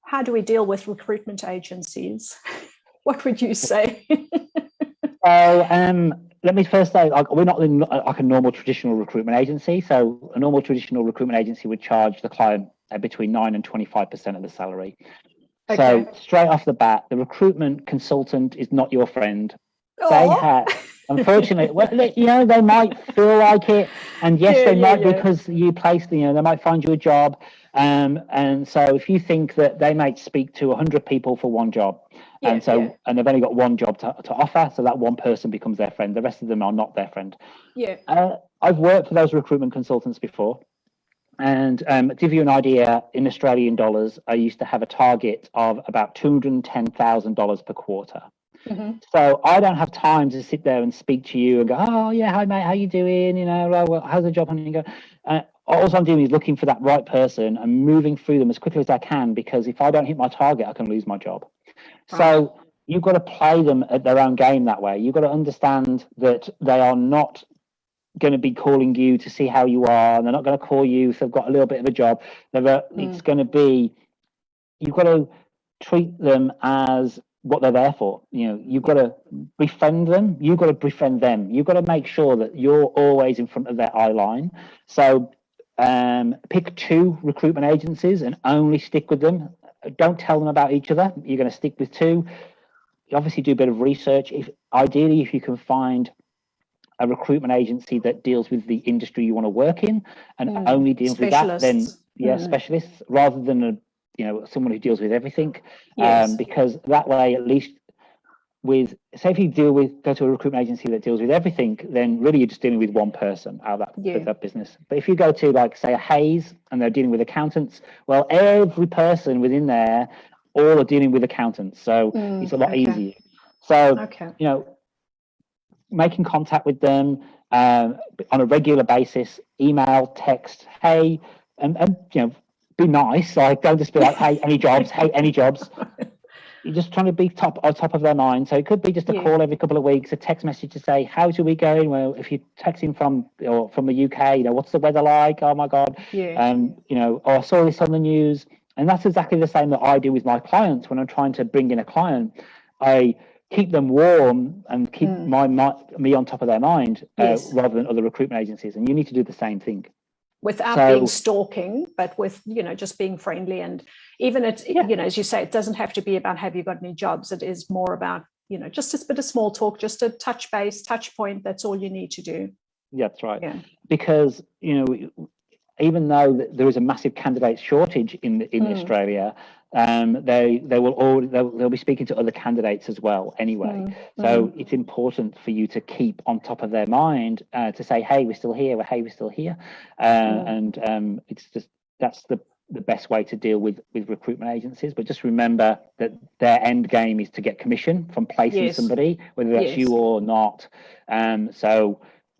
how do we deal with recruitment agencies? What would you say? So let me first say, we're not like a normal traditional recruitment agency. So a normal traditional recruitment agency would charge the client between 9 and 25% of the salary. Okay. So straight off the bat, the recruitment consultant is not your friend. They have, unfortunately, well, they might feel like it, and yes, they might because you placed, they might find you a job, and so if you think that they might speak to 100 people for one job, and they've only got one job to offer, so that one person becomes their friend. The rest of them are not their friend. I've worked for those recruitment consultants before. And to give you an idea, in Australian dollars, I used to have a target of about $210,000 per quarter. Mm-hmm. So I don't have time to sit there and speak to you and go, oh, yeah, hi, mate, how you doing? Well, how's the job? And you go, all I'm doing is looking for that right person and moving through them as quickly as I can, because if I don't hit my target, I can lose my job. Right. So you've got to play them at their own game that way. You've got to understand that they are not going to be calling you to see how you are, and they're not going to call you if they've got a little bit of a job. It's going to be, you've got to treat them as what they're there for. You've got to befriend them, you've got to befriend them, you've got to make sure that you're always in front of their eye line. So pick 2 recruitment agencies and only stick with them. Don't tell them about each other. You're going to stick with 2. You obviously do a bit of research. Ideally, if you can find a recruitment agency that deals with the industry you want to work in and only deals with that, then specialists, rather than someone who deals with everything. Because that way, at least say if you go to a recruitment agency that deals with everything, then really you're just dealing with one person out of that business. But if you go to, like, say, a Hayes, and they're dealing with accountants, well, every person within there all are dealing with accountants, so it's a lot easier. So making contact with them on a regular basis, email, text, hey, and be nice. Like, don't just be like, hey, any jobs? Hey, any jobs? You're just trying to be top of their mind. So it could be just a call every couple of weeks, a text message to say, how's your week going? Well, if you're texting from the UK, what's the weather like? Oh my God. Or I saw this on the news. And that's exactly the same that I do with my clients. When I'm trying to bring in a client, I keep them warm and keep me on top of their mind, rather than other recruitment agencies. And you need to do the same thing. Without being stalking, but with, just being friendly. And even as you say, it doesn't have to be about, have you got any jobs? It is more about, just a bit of small talk, just a touch point. That's all you need to do. Yeah, that's right. Yeah. Because, even though there is a massive candidate shortage in Australia, they'll be speaking to other candidates as well anyway. So it's important for you to keep on top of their mind, to say, hey, we're still here. Hey, we're still here. And it's just, that's the best way to deal with recruitment agencies. But just remember that their end game is to get commission from placing somebody, whether that's you or not.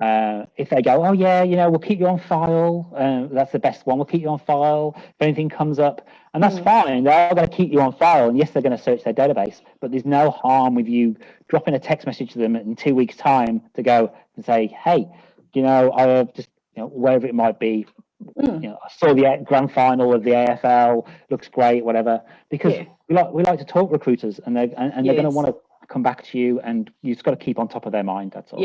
If they go, oh yeah, we'll keep you on file, that's the best one, we'll keep you on file if anything comes up, and that's fine. They're going to keep you on file, and yes, they're going to search their database, but there's no harm with you dropping a text message to them in 2 weeks time to go and say, hey, I just, wherever it might be, I saw the grand final of the AFL, looks great, whatever, because we like to talk recruiters, and they're going to want to come back to you, and you've just got to keep on top of their mind. That's all.